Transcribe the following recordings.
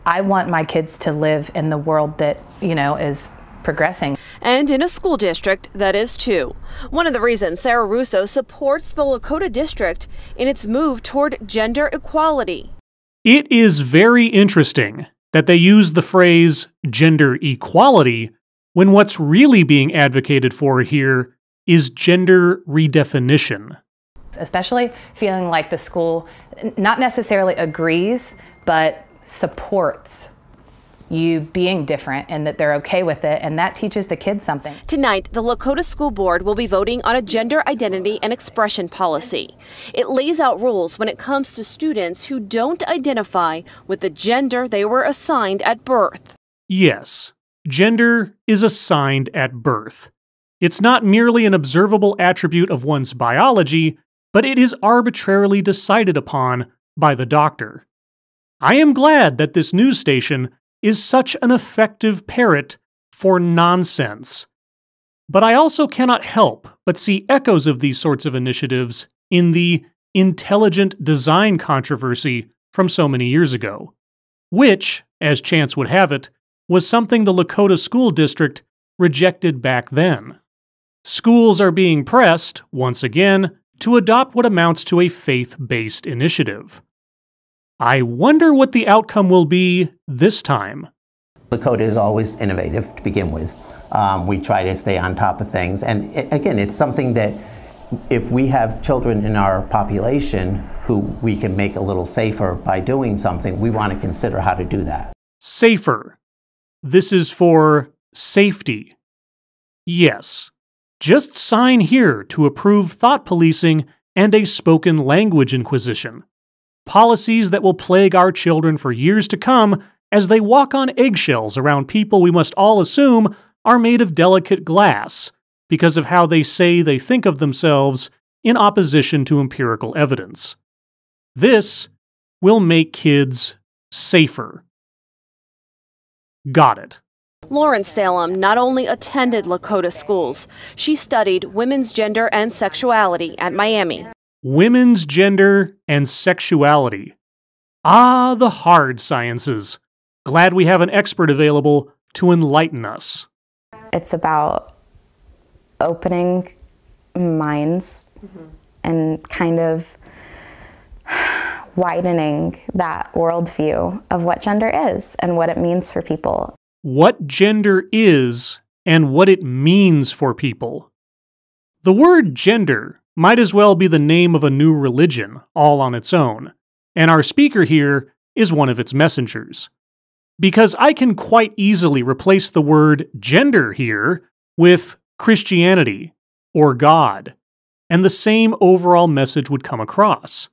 I want my kids to live in the world that, is progressing. And in a school district that is too. One of the reasons Sarah Russo supports the Lakota district in its move toward gender equality. It is very interesting that they use the phrase gender equality when what's really being advocated for here is gender redefinition. Especially feeling like the school not necessarily agrees, but supports you being different and that they're okay with it, and that teaches the kids something. Tonight, the Lakota School Board will be voting on a gender identity and expression policy. It lays out rules when it comes to students who don't identify with the gender they were assigned at birth. Yes, gender is assigned at birth. It's not merely an observable attribute of one's biology, but it is arbitrarily decided upon by the doctor. I am glad that this news station is such an effective parrot for nonsense. But I also cannot help but see echoes of these sorts of initiatives in the intelligent design controversy from so many years ago, which, as chance would have it, was something the Lakota School District rejected back then. Schools are being pressed, once again, to adopt what amounts to a faith-based initiative. I wonder what the outcome will be this time. Lakota is always innovative to begin with. We try to stay on top of things. And again, it's something that if we have children in our population who we can make a little safer by doing something, we want to consider how to do that. Safer. This is for safety. Yes. Just sign here to approve thought policing and a spoken language inquisition. Policies that will plague our children for years to come as they walk on eggshells around people we must all assume are made of delicate glass because of how they say they think of themselves in opposition to empirical evidence. This will make kids safer. Got it. Lauren Salem not only attended Lakota schools, she studied women's gender and sexuality at Miami. Women's gender and sexuality. Ah, the hard sciences. Glad we have an expert available to enlighten us. It's about opening minds and kind of widening that worldview of what gender is and what it means for people. What gender is and what it means for people. The word gender might as well be the name of a new religion all on its own, and our speaker here is one of its messengers. Because I can quite easily replace the word gender here with Christianity or God, and the same overall message would come across.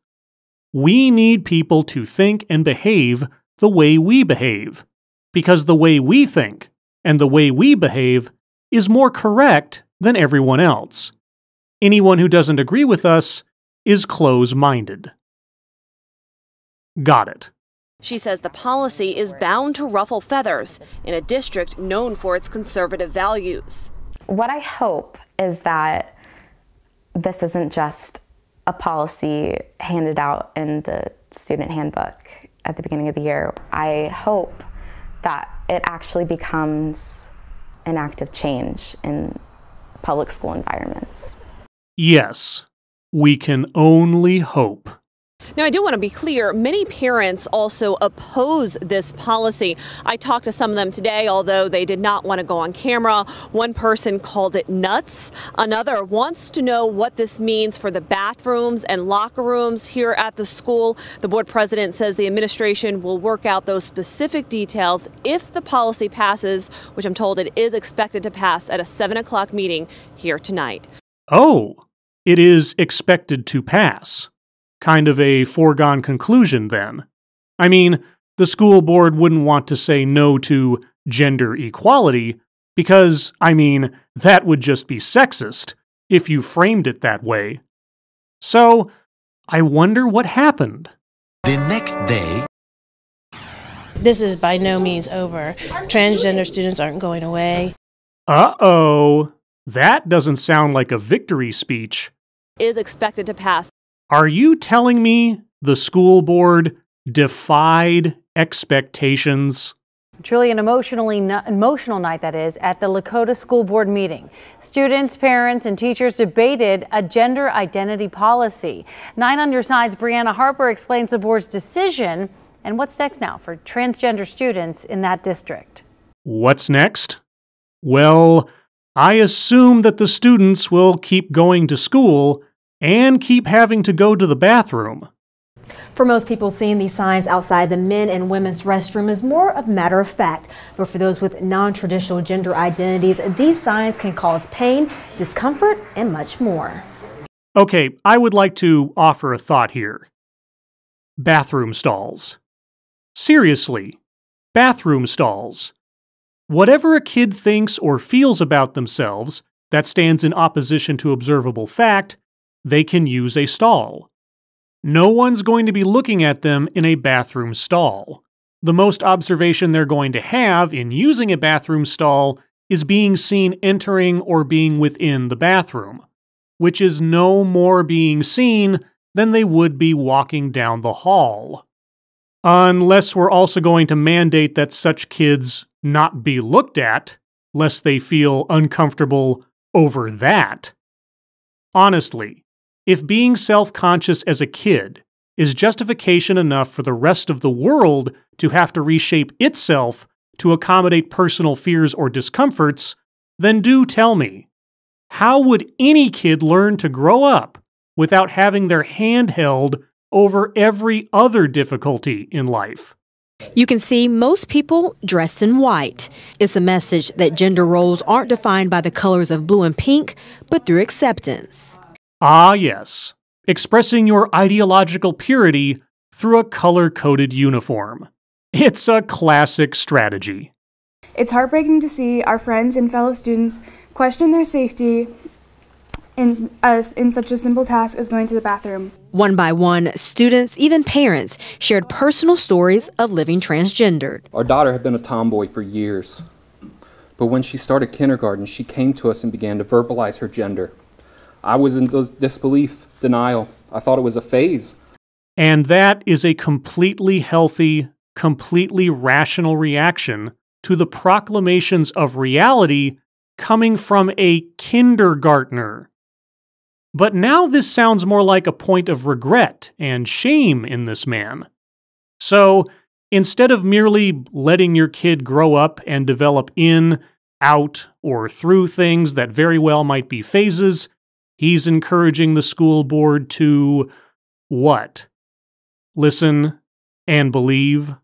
We need people to think and behave the way we behave, because the way we think and the way we behave is more correct than everyone else. Anyone who doesn't agree with us is close-minded. Got it. She says the policy is bound to ruffle feathers in a district known for its conservative values. What I hope is that this isn't just a policy handed out in the student handbook at the beginning of the year. I hope that it actually becomes an act of change in public school environments. Yes, we can only hope. Now, I do want to be clear, many parents also oppose this policy. I talked to some of them today, although they did not want to go on camera. One person called it nuts. Another wants to know what this means for the bathrooms and locker rooms here at the school. The board president says the administration will work out those specific details if the policy passes, which I'm told it is expected to pass at a 7 o'clock meeting here tonight. Oh, it is expected to pass. Kind of a foregone conclusion, then. I mean, the school board wouldn't want to say no to gender equality because, that would just be sexist if you framed it that way. So, I wonder what happened. The next day, This is by no means over. Transgender students aren't going away. Uh-oh. That doesn't sound like a victory speech. Is expected to pass. Are you telling me the school board defied expectations? Truly an emotional night, that is, at the Lakota School Board meeting. Students, parents, and teachers debated a gender identity policy. 9 on Your Side's Brianna Harper explains the board's decision and what's next now for transgender students in that district. What's next? Well, I assume that the students will keep going to school and keep having to go to the bathroom. For most people, seeing these signs outside the men and women's restroom is more of a matter of fact. But for those with non-traditional gender identities, these signs can cause pain, discomfort, and much more. Okay, I would like to offer a thought here. Bathroom stalls. Seriously, bathroom stalls. Whatever a kid thinks or feels about themselves that stands in opposition to observable fact, they can use a stall. No one's going to be looking at them in a bathroom stall. The most observation they're going to have in using a bathroom stall is being seen entering or being within the bathroom, which is no more being seen than they would be walking down the hall. Unless we're also going to mandate that such kids not be looked at, lest they feel uncomfortable over that. Honestly, if being self-conscious as a kid is justification enough for the rest of the world to have to reshape itself to accommodate personal fears or discomforts, then do tell me, how would any kid learn to grow up without having their hand held over every other difficulty in life? You can see most people dressed in white. It's a message that gender roles aren't defined by the colors of blue and pink, but through acceptance. Ah, yes. Expressing your ideological purity through a color-coded uniform. It's a classic strategy. It's heartbreaking to see our friends and fellow students question their safety in such a simple task as going to the bathroom. One by one, students, even parents, shared personal stories of living transgendered. Our daughter had been a tomboy for years, but when she started kindergarten, she came to us and began to verbalize her gender. I was in disbelief, denial. I thought it was a phase. And that is a completely healthy, completely rational reaction to the proclamations of reality coming from a kindergartner. But now this sounds more like a point of regret and shame in this man. So, instead of merely letting your kid grow up and develop in, out, or through things that very well might be phases, he's encouraging the school board to what? Listen and believe?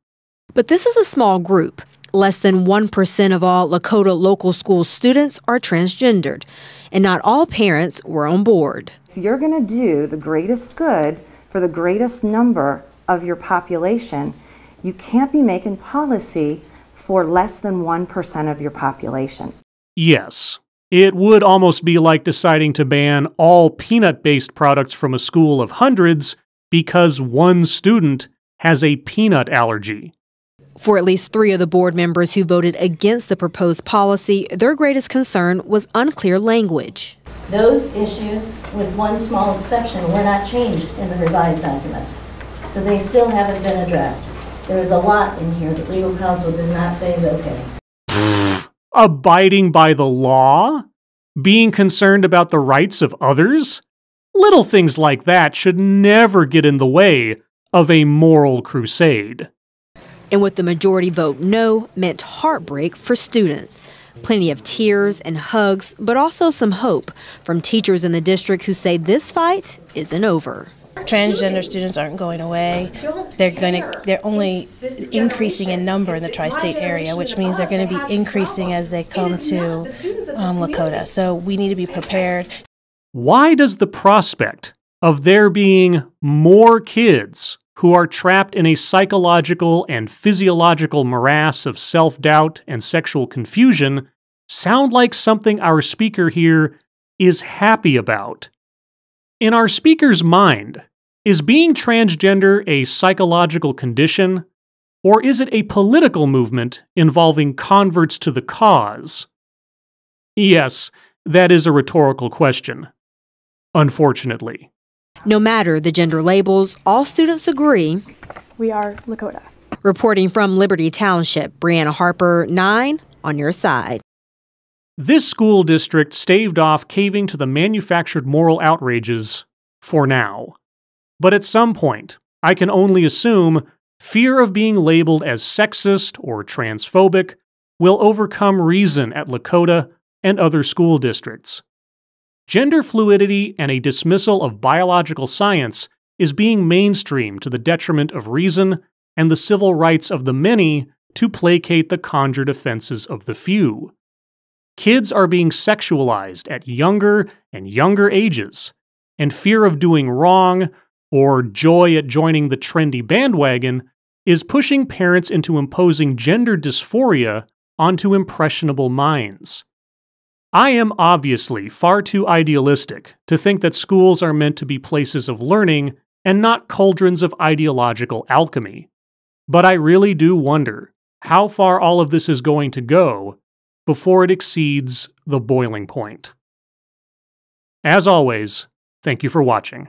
But this is a small group. Less than 1% of all Lakota local school students are transgendered, and not all parents were on board. If you're going to do the greatest good for the greatest number of your population, you can't be making policy for less than 1% of your population. Yes. It would almost be like deciding to ban all peanut-based products from a school of hundreds because one student has a peanut allergy. For at least 3 of the board members who voted against the proposed policy, their greatest concern was unclear language. Those issues, with one small exception, were not changed in the revised document. So they still haven't been addressed. There is a lot in here that legal counsel does not say is okay. Abiding by the law? Being concerned about the rights of others? Little things like that should never get in the way of a moral crusade. And with the majority vote no meant heartbreak for students. Plenty of tears and hugs, but also some hope from teachers in the district who say this fight isn't over. Transgender students aren't going away. They're only increasing in number in the tri-state area, which means they're going to be increasing as they come to Lakota. So we need to be prepared. Why does the prospect of there being more kids who are trapped in a psychological and physiological morass of self-doubt and sexual confusion sound like something our speaker here is happy about? In our speaker's mind, Is being transgender a psychological condition, or is it a political movement involving converts to the cause? Yes, that is a rhetorical question. Unfortunately. No matter the gender labels, all students agree. We are Lakota. Reporting from Liberty Township, Brianna Harper, 9 on your side. This school district staved off caving to the manufactured moral outrages for now. But at some point, I can only assume, fear of being labeled as sexist or transphobic will overcome reason at Lakota and other school districts. Gender fluidity and a dismissal of biological science is being mainstreamed to the detriment of reason and the civil rights of the many to placate the conjured offenses of the few. Kids are being sexualized at younger and younger ages, and fear of doing wrong or joy at joining the trendy bandwagon is pushing parents into imposing gender dysphoria onto impressionable minds. I am obviously far too idealistic to think that schools are meant to be places of learning and not cauldrons of ideological alchemy. But I really do wonder how far all of this is going to go before it exceeds the boiling point. As always, thank you for watching.